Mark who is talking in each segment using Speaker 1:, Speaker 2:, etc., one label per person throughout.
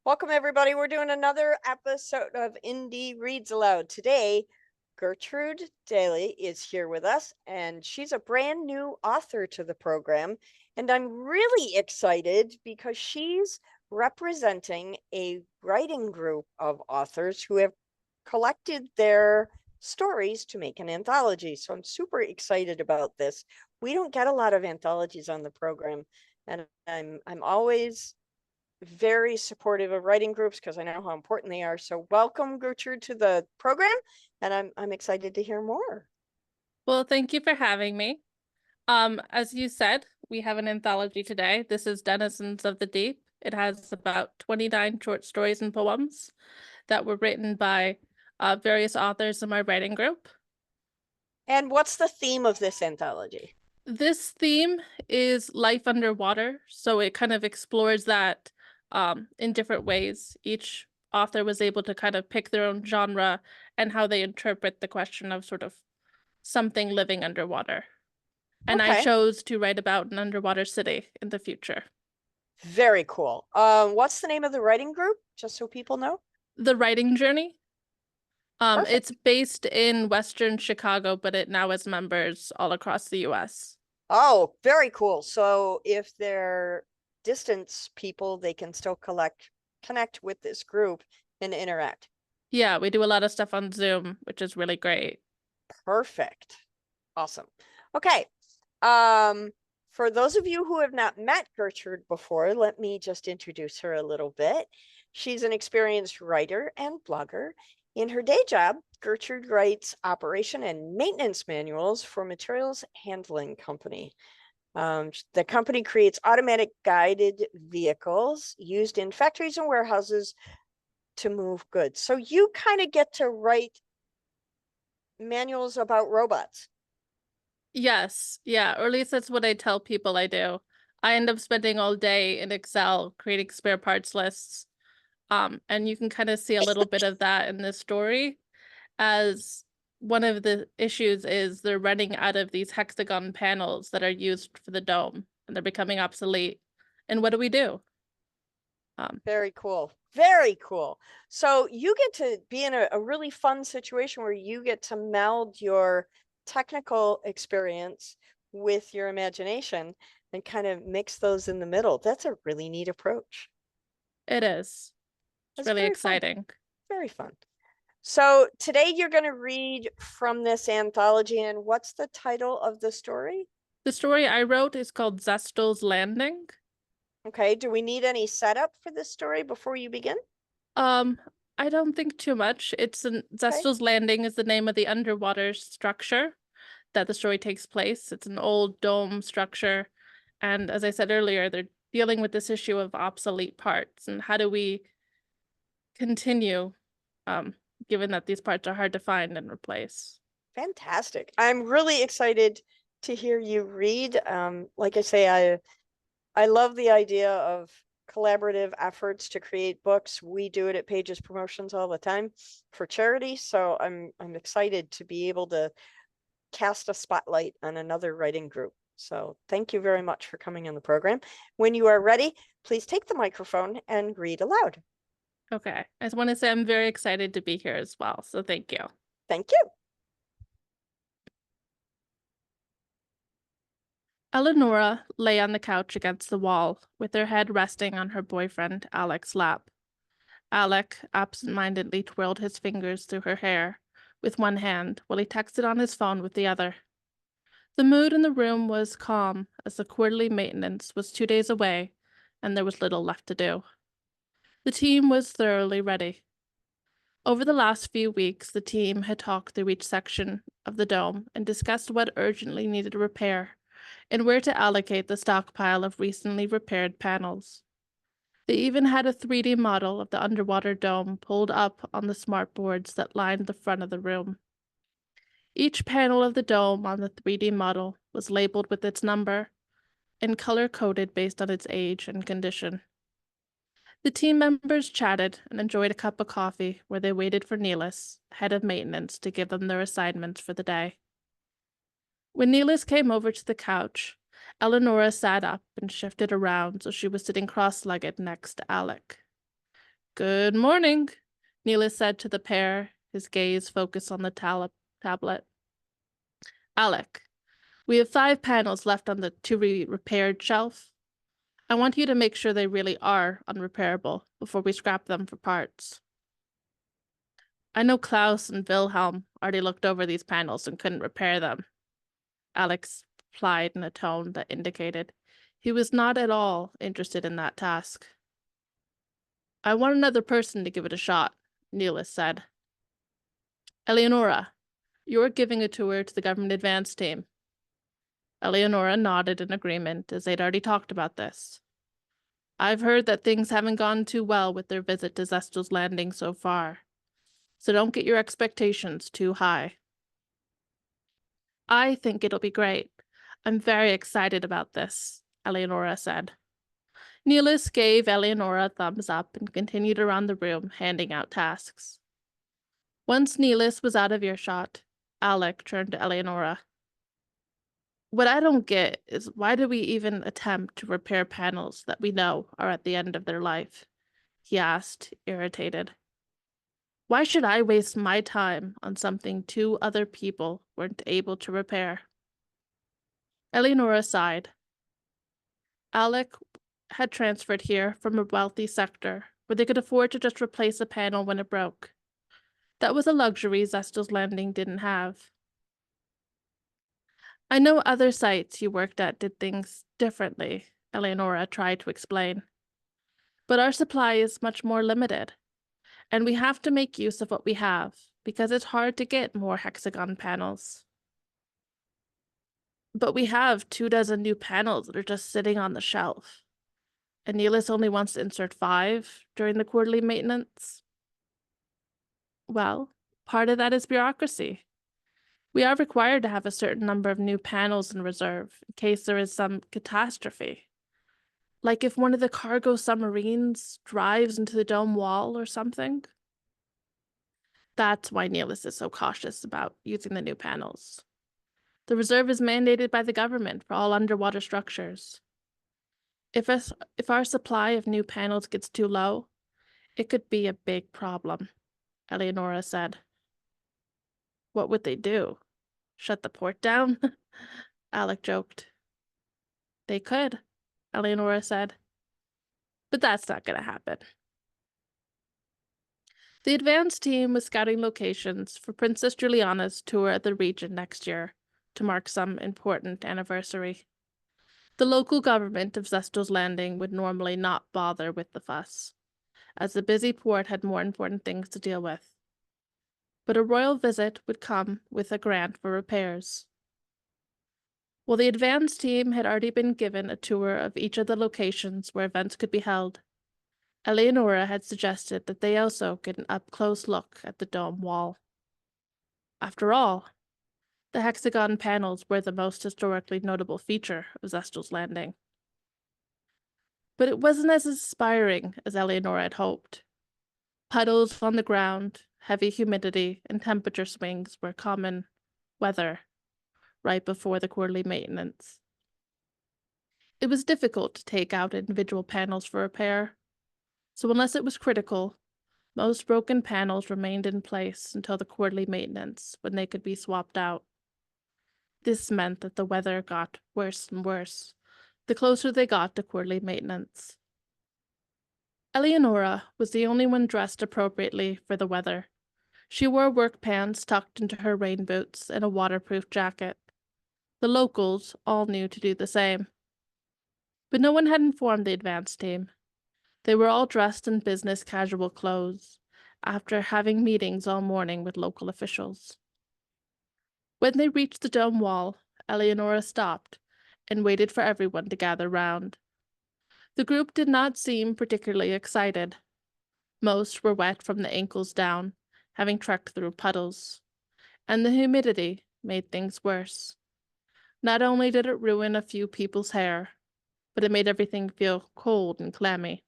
Speaker 1: Welcome, everybody. We're doing another episode of Indie Reads Aloud. Today, Gertrude Daly is here with us, and she's a brand new author to the program. And I'm really excited because she's representing a writing group of authors who have collected their stories to make an anthology. So I'm super excited about this. We don't get a lot of anthologies on the program, and I'm always very supportive of writing groups because I know how important they are. So welcome, Gertrude, to the program, and I'm excited to hear more.
Speaker 2: Well, thank you for having me. As you said, we have an anthology today. This is Denizens of the Deep. It has about 29 short stories and poems that were written by various authors in my writing group.
Speaker 1: And what's the theme of this anthology?
Speaker 2: This theme is life underwater, so it kind of explores that in different ways. Each author was able to kind of pick their own genre and how they interpret the question of sort of something living underwater. And I
Speaker 1: Okay,
Speaker 2: chose to write about an underwater city in the future.
Speaker 1: very cool. What's the name of the writing group, just so people know?
Speaker 2: The writing journey. It's
Speaker 1: Perfect.
Speaker 2: based in Western Chicago, but it now has members all across the US.
Speaker 1: Oh, very cool. So if they're distance people, they can still connect with this group and interact.
Speaker 2: Yeah, we do a lot of stuff on Zoom, which is really great.
Speaker 1: Perfect. Awesome. Okay. Um, for those of you who have not met Gertrude before, let me just introduce her a little bit. She's an experienced writer and blogger. In her day job, Gertrude writes operation and maintenance manuals for materials handling company. The company creates automatic guided vehicles used in factories and warehouses to move goods. So you kind of get to write manuals about robots.
Speaker 2: Yes, yeah, or at least that's what I tell people I do. I end up spending all day in Excel creating spare parts lists. And you can kind of see a little bit of that in this story, as one of the issues is they're running out of these hexagon panels that are used for the dome, and they're becoming obsolete. And what do we do?
Speaker 1: Very cool. Very cool. So you get to be in a really fun situation where you get to meld your technical experience with your imagination and kind of mix those in the middle. That's a really neat approach.
Speaker 2: It is. It's
Speaker 1: That's
Speaker 2: really
Speaker 1: very fun.
Speaker 2: exciting.
Speaker 1: Very fun. So today you're going to read from this anthology, and what's the title of the story?
Speaker 2: The story I wrote is called Zestal's Landing.
Speaker 1: Okay, do we need any setup for this story before you begin?
Speaker 2: Um, I don't think too much.
Speaker 1: Okay.
Speaker 2: Zestal's Landing is the name of the underwater structure that the story takes place. It's an old dome structure. And as I said earlier, they're dealing with this issue of obsolete parts and how do we continue, um, given that these parts are hard to find and replace.
Speaker 1: Fantastic. I'm really excited to hear you read. Like I say, I love the idea of collaborative efforts to create books. We do it at Pages Promotions all the time for charity, so I'm excited to be able to cast a spotlight on another writing group. So thank you very much for coming on the program. When you are ready, please take the microphone and read aloud.
Speaker 2: Okay. I just want to say I'm very excited to be here as well. So thank you.
Speaker 1: Thank you.
Speaker 2: Eleonora lay on the couch against the wall, with her head resting on her boyfriend Alec's lap. Alec absent-mindedly twirled his fingers through her hair with one hand while he texted on his phone with the other. The mood in the room was calm as the quarterly maintenance was 2 days away and there was little left to do. The team was thoroughly ready. Over the last few weeks, the team had talked through each section of the dome and discussed what urgently needed repair and where to allocate the stockpile of recently repaired panels. They even had a 3D model of the underwater dome pulled up on the smart boards that lined the front of the room. Each panel of the dome on the 3D model was labeled with its number and color-coded based on its age and condition. The team members chatted and enjoyed a cup of coffee where they waited for Neelis, head of maintenance, to give them their assignments for the day. When Neelis came over to the couch, Eleonora sat up and shifted around so she was sitting cross-legged next to Alec. Good morning, Neelis said to the pair, his gaze focused on the tablet. Alec, we have 5 panels left on the to-be repaired shelf. I want you to make sure they really are unrepairable before we scrap them for parts. I know Klaus and Wilhelm already looked over these panels and couldn't repair them, Alex replied in a tone that indicated he was not at all interested in that task. I want another person to give it a shot, Neelis said. Eleonora, you're giving a tour to the government advance team. Eleonora nodded in agreement, as they'd already talked about this. I've heard that things haven't gone too well with their visit to Zestal's Landing so far, so don't get your expectations too high. I think it'll be great. I'm very excited about this, Eleonora said. Neelis gave Eleonora a thumbs up and continued around the room, handing out tasks. Once Neelis was out of earshot, Alec turned to Eleonora. What I don't get is why do we even attempt to repair panels that we know are at the end of their life? He asked, irritated. Why should I waste my time on something 2 other people weren't able to repair? Eleonora sighed. Alec had transferred here from a wealthy sector where they could afford to just replace a panel when it broke. That was a luxury Zestal's Landing didn't have. I know other sites you worked at did things differently, Eleonora tried to explain. But our supply is much more limited, and we have to make use of what we have, because it's hard to get more hexagon panels. But we have 24 new panels that are just sitting on the shelf. And Neelis only wants to insert 5 during the quarterly maintenance. Well, part of that is bureaucracy. We are required to have a certain number of new panels in reserve in case there is some catastrophe. Like if one of the cargo submarines drives into the dome wall or something. That's why Neelis is so cautious about using the new panels. The reserve is mandated by the government for all underwater structures. If our supply of new panels gets too low, it could be a big problem, Eleonora said. What would they do? Shut the port down? Alec joked. They could, Eleonora said. But that's not going to happen. The advance team was scouting locations for Princess Juliana's tour of the region next year to mark some important anniversary. The local government of Zestal's Landing would normally not bother with the fuss, as the busy port had more important things to deal with. But a royal visit would come with a grant for repairs. While the advance team had already been given a tour of each of the locations where events could be held, Eleonora had suggested that they also get an up-close look at the dome wall. After all, the hexagon panels were the most historically notable feature of Zestal's Landing. But it wasn't as inspiring as Eleonora had hoped. Puddles on the ground, heavy humidity, and temperature swings were common weather right before the quarterly maintenance. It was difficult to take out individual panels for repair, so unless it was critical, most broken panels remained in place until the quarterly maintenance, when they could be swapped out. This meant that the weather got worse and worse, the closer they got to quarterly maintenance. Eleonora was the only one dressed appropriately for the weather. She wore work pants tucked into her rain boots and a waterproof jacket. The locals all knew to do the same. But no one had informed the advance team. They were all dressed in business casual clothes, after having meetings all morning with local officials. When they reached the dome wall, Eleonora stopped and waited for everyone to gather round. The group did not seem particularly excited. Most were wet from the ankles down, having trekked through puddles, and the humidity made things worse. Not only did it ruin a few people's hair, but it made everything feel cold and clammy.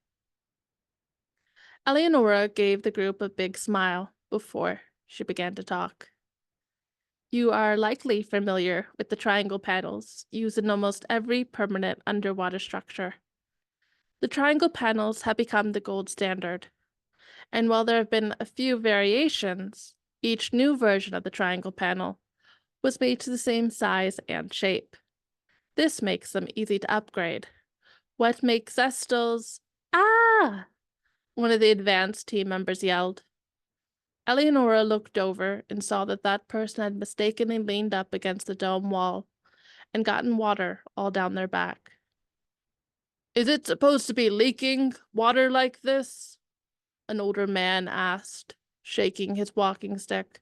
Speaker 2: Eleonora gave the group a big smile before she began to talk. You are likely familiar with the triangle panels used in almost every permanent underwater structure. The triangle panels have become the gold standard. And while there have been a few variations, each new version of the triangle panel was made to the same size and shape. This makes them easy to upgrade. What makes Zestal's... Ah! One of the advanced team members yelled. Eleonora looked over and saw that that person had mistakenly leaned up against the dome wall and gotten water all down their back. Is it supposed to be leaking water like this? An older man asked, shaking his walking stick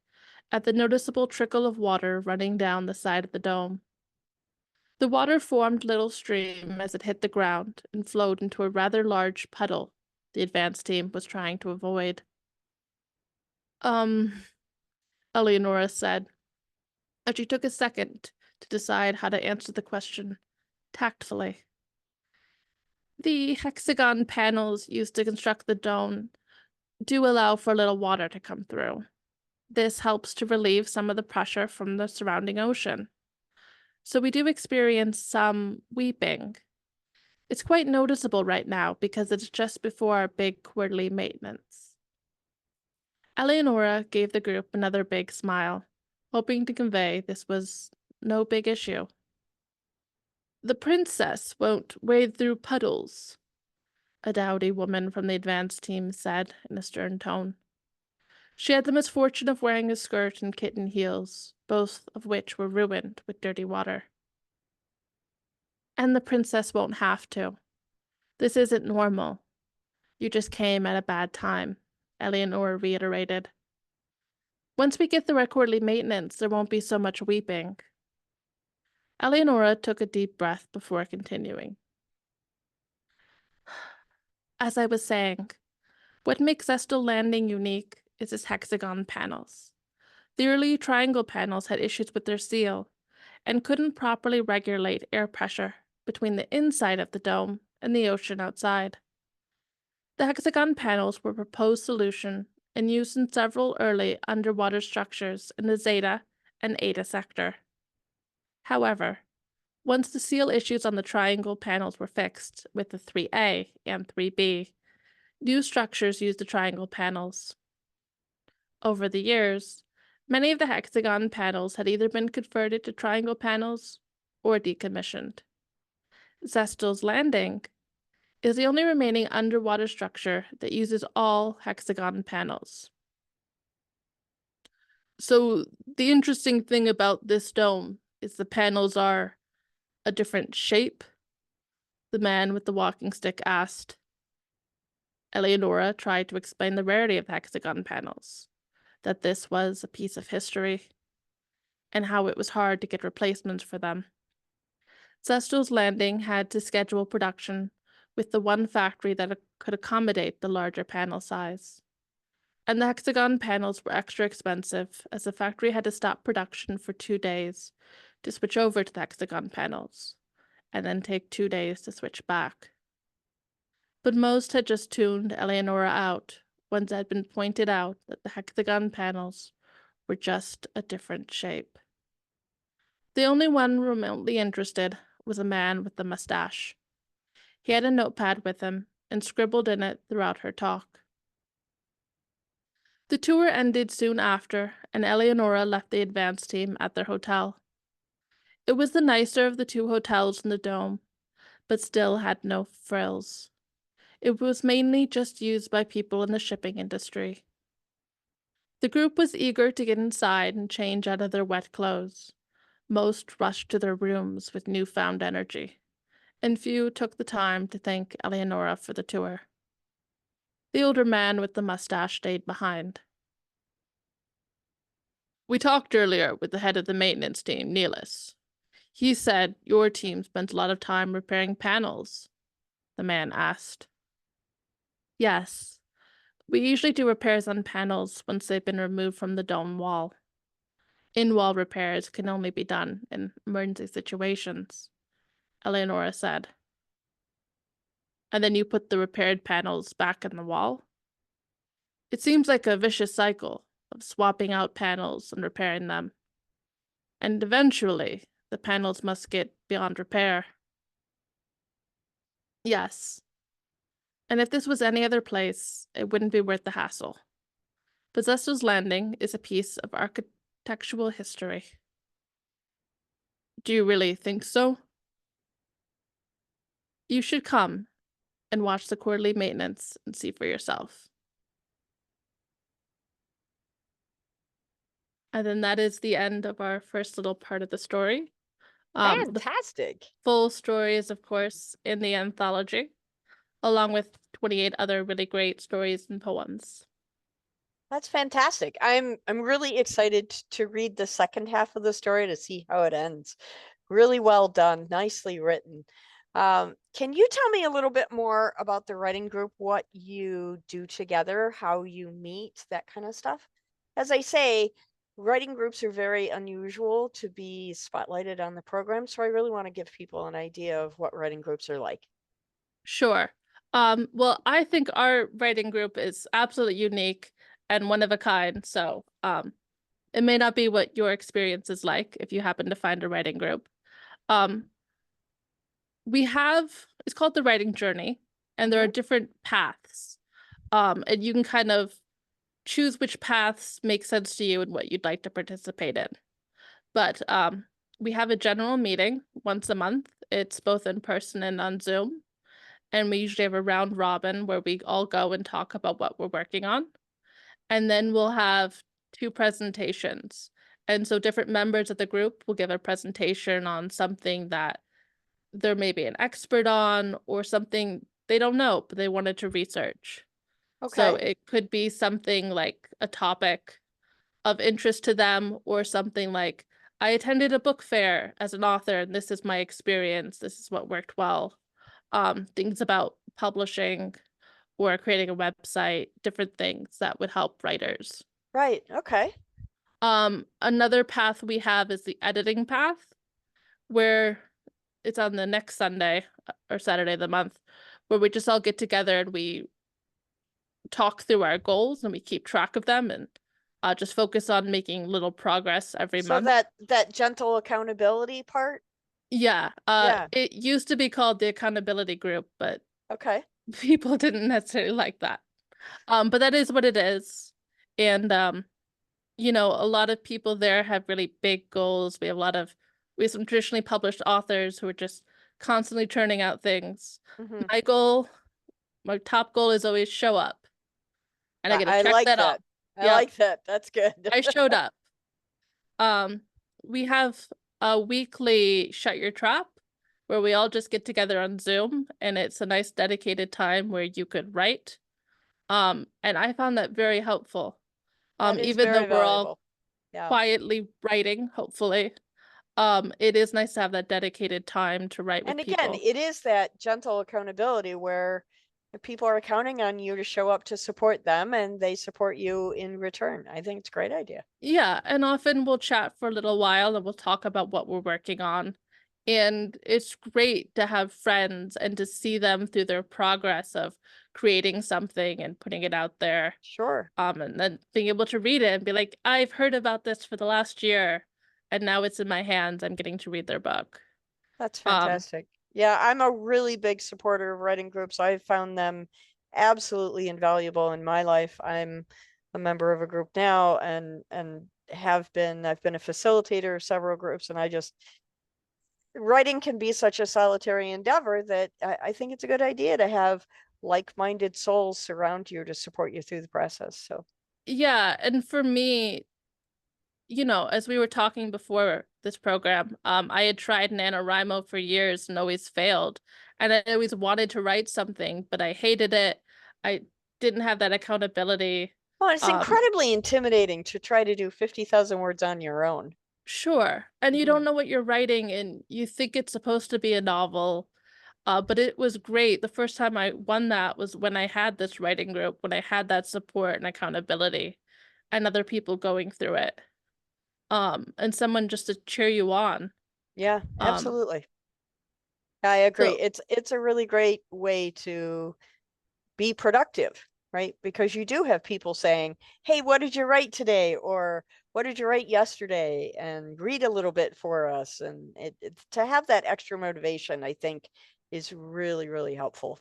Speaker 2: at the noticeable trickle of water running down the side of the dome. The water formed a little stream as it hit the ground and flowed into a rather large puddle the advance team was trying to avoid. Eleonora said, and she took a second to decide how to answer the question tactfully. The hexagon panels used to construct the dome do allow for a little water to come through. This helps to relieve some of the pressure from the surrounding ocean. So we do experience some weeping. It's quite noticeable right now because it's just before our big quarterly maintenance. Eleonora gave the group another big smile, hoping to convey this was no big issue. The princess won't wade through puddles, a dowdy woman from the advance team said in a stern tone. She had the misfortune of wearing a skirt and kitten heels, both of which were ruined with dirty water. And the princess won't have to. This isn't normal. You just came at a bad time, Eleanor reiterated. Once we get through our quarterly maintenance, there won't be so much weeping. Eleonora took a deep breath before continuing. As I was saying, what makes Zestal Landing unique is its hexagon panels. The early triangle panels had issues with their seal and couldn't properly regulate air pressure between the inside of the dome and the ocean outside. The hexagon panels were a proposed solution and used in several early underwater structures in the Zeta and Eta sector. However, once the seal issues on the triangle panels were fixed with the 3A and 3B, new structures used the triangle panels. Over the years, many of the hexagon panels had either been converted to triangle panels or decommissioned. Zestal's Landing is the only remaining underwater structure that uses all hexagon panels. So the interesting thing about this dome is the panels are a different shape, the man with the walking stick asked. Eleonora tried to explain the rarity of hexagon panels, that this was a piece of history, and how it was hard to get replacements for them. Zestal's Landing had to schedule production with the one factory that could accommodate the larger panel size. And the hexagon panels were extra expensive, as the factory had to stop production for 2 days to switch over to the hexagon panels, and then take 2 days to switch back. But most had just tuned Eleonora out once it had been pointed out that the hexagon panels were just a different shape. The only one remotely interested was a man with a mustache. He had a notepad with him and scribbled in it throughout her talk. The tour ended soon after, and Eleonora left the advance team at their hotel. It was the nicer of the 2 hotels in the dome, but still had no frills. It was mainly just used by people in the shipping industry. The group was eager to get inside and change out of their wet clothes. Most rushed to their rooms with newfound energy, and few took the time to thank Eleonora for the tour. The older man with the mustache stayed behind. We talked earlier with the head of the maintenance team, Neelis. He said your team spent a lot of time repairing panels, the man asked. Yes, we usually do repairs on panels once they've been removed from the dome wall. In-wall repairs can only be done in emergency situations, Eleonora said. And then you put the repaired panels back in the wall? It seems like a vicious cycle of swapping out panels and repairing them. And eventually, the panels must get beyond repair. Yes. And if this was any other place, it wouldn't be worth the hassle. But Zestal's Landing is a piece of architectural history. Do you really think so? You should come and watch the quarterly maintenance and see for yourself. And then that is the end of our first little part of the story. The
Speaker 1: Fantastic.
Speaker 2: full story is, of course, in the anthology, along with 28 other really great stories and poems.
Speaker 1: That's fantastic. I'm really excited to read the second half of the story to see how it ends. Really well done, nicely written. Can you tell me a little bit more about the writing group, what you do together, how you meet, that kind of stuff? As I say, writing groups are very unusual to be spotlighted on the program, so I really want to give people an idea of what writing groups are like.
Speaker 2: Sure. Well, I think our writing group is absolutely unique and one of a kind. So, it may not be what your experience is like if you happen to find a writing group. Um, it's called the writing journey, and there are different paths. And you can kind of choose which paths make sense to you and what you'd like to participate in. But we have a general meeting once a month. It's both in person and on Zoom. And we usually have a round robin where we all go and talk about what we're working on. And then we'll have two presentations. And so different members of the group will give a presentation on something that they're maybe an expert on or something they don't know, but they wanted to research. So
Speaker 1: Okay.
Speaker 2: it could be something like a topic of interest to them or something like, I attended a book fair as an author and this is my experience. This is what worked well. Things about publishing or creating a website, different things that would help writers.
Speaker 1: Right. Okay.
Speaker 2: Another path we have is the editing path, where it's on the next Sunday or Saturday of the month, where we just all get together and we talk through our goals and we keep track of them and just focus on making little progress every
Speaker 1: So
Speaker 2: month.
Speaker 1: that gentle accountability part.
Speaker 2: Yeah,
Speaker 1: Yeah.
Speaker 2: it used to be called the accountability group, but
Speaker 1: Okay.
Speaker 2: people didn't necessarily like that. But that is what it is. And a lot of people there have really big goals. We have some traditionally published authors who are just constantly churning out things.
Speaker 1: Hmm.
Speaker 2: My goal, my top goal is always show up. And I get to
Speaker 1: I
Speaker 2: check
Speaker 1: like
Speaker 2: that off.
Speaker 1: that. I
Speaker 2: Yep,
Speaker 1: like that. That's good.
Speaker 2: I showed up. Um, we have a weekly Shut Your Trap where we all just get together on Zoom and it's a nice dedicated time where you could write. And I found that very helpful.
Speaker 1: That is
Speaker 2: Even though
Speaker 1: very
Speaker 2: we're all
Speaker 1: valuable. Yeah.
Speaker 2: quietly writing, hopefully, it is nice to have that dedicated time to write with
Speaker 1: And again,
Speaker 2: people.
Speaker 1: it is that gentle accountability where people are counting on you to show up to support them and they support you in return. I think it's a great idea.
Speaker 2: Yeah, and often we'll chat for a little while and we'll talk about what we're working on. And it's great to have friends and to see them through their progress of creating something and putting it out there.
Speaker 1: Sure.
Speaker 2: And then being able to read it and be like, I've heard about this for the last year, and now it's in my hands. I'm getting to read their book.
Speaker 1: That's
Speaker 2: Um,
Speaker 1: fantastic. Yeah, I'm a really big supporter of writing groups. I've found them absolutely invaluable in my life. I'm a member of a group now and I've been a facilitator of several groups, and I just writing can be such a solitary endeavor that I think it's a good idea to have like-minded souls surround you to support you through the process. So
Speaker 2: yeah, and for me, as we were talking before this program, I had tried NaNoWriMo for years and always failed. And I always wanted to write something, but I hated it. I didn't have that accountability.
Speaker 1: well, it's
Speaker 2: Um,
Speaker 1: incredibly intimidating to try to do 50,000 words on your own.
Speaker 2: sure. And you
Speaker 1: Mhm.
Speaker 2: don't know what you're writing, and you think it's supposed to be a novel. But it was great. The first time I won that was when I had this writing group, when I had that support and accountability and other people going through it. And someone just to cheer you on.
Speaker 1: Yeah,
Speaker 2: Um,
Speaker 1: absolutely. I agree.
Speaker 2: so
Speaker 1: It's a really great way to be productive, right? Because you do have people saying, "Hey, what did you write today?" or "What did you write yesterday?" and read a little bit for us. And to have that extra motivation, I think, is really, really helpful.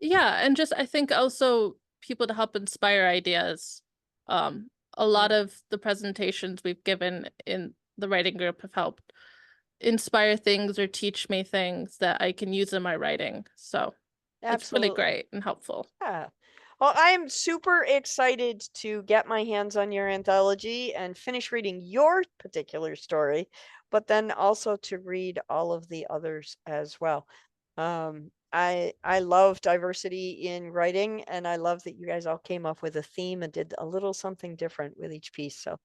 Speaker 2: Yeah, and just I think also people to help inspire ideas. A lot of the presentations we've given in the writing group have helped inspire things or teach me things that I can use in my writing. So it's really
Speaker 1: Absolutely.
Speaker 2: great and helpful.
Speaker 1: Yeah. Well, I'm super excited to get my hands on your anthology and finish reading your particular story, but then also to read all of the others as well. I love diversity in writing, and I love that you guys all came up with a theme and did a little something different with each piece. So,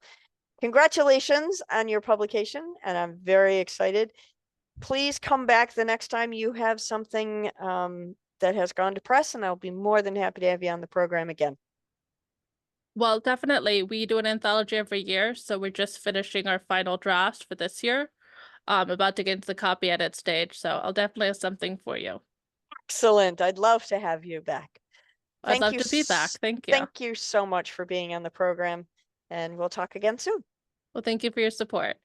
Speaker 1: congratulations on your publication, and I'm very excited. Please come back the next time you have something that has gone to press, and I'll be more than happy to have you on the program again.
Speaker 2: Well, definitely. We do an anthology every year, so we're just finishing our final draft for this year. About to get into the copy edit stage, so I'll definitely have something for you.
Speaker 1: Excellent. I'd love to have you back.
Speaker 2: I'd love to be back. Thank you.
Speaker 1: Thank you so much for being on the program, and we'll talk again soon.
Speaker 2: Well, thank you for your support.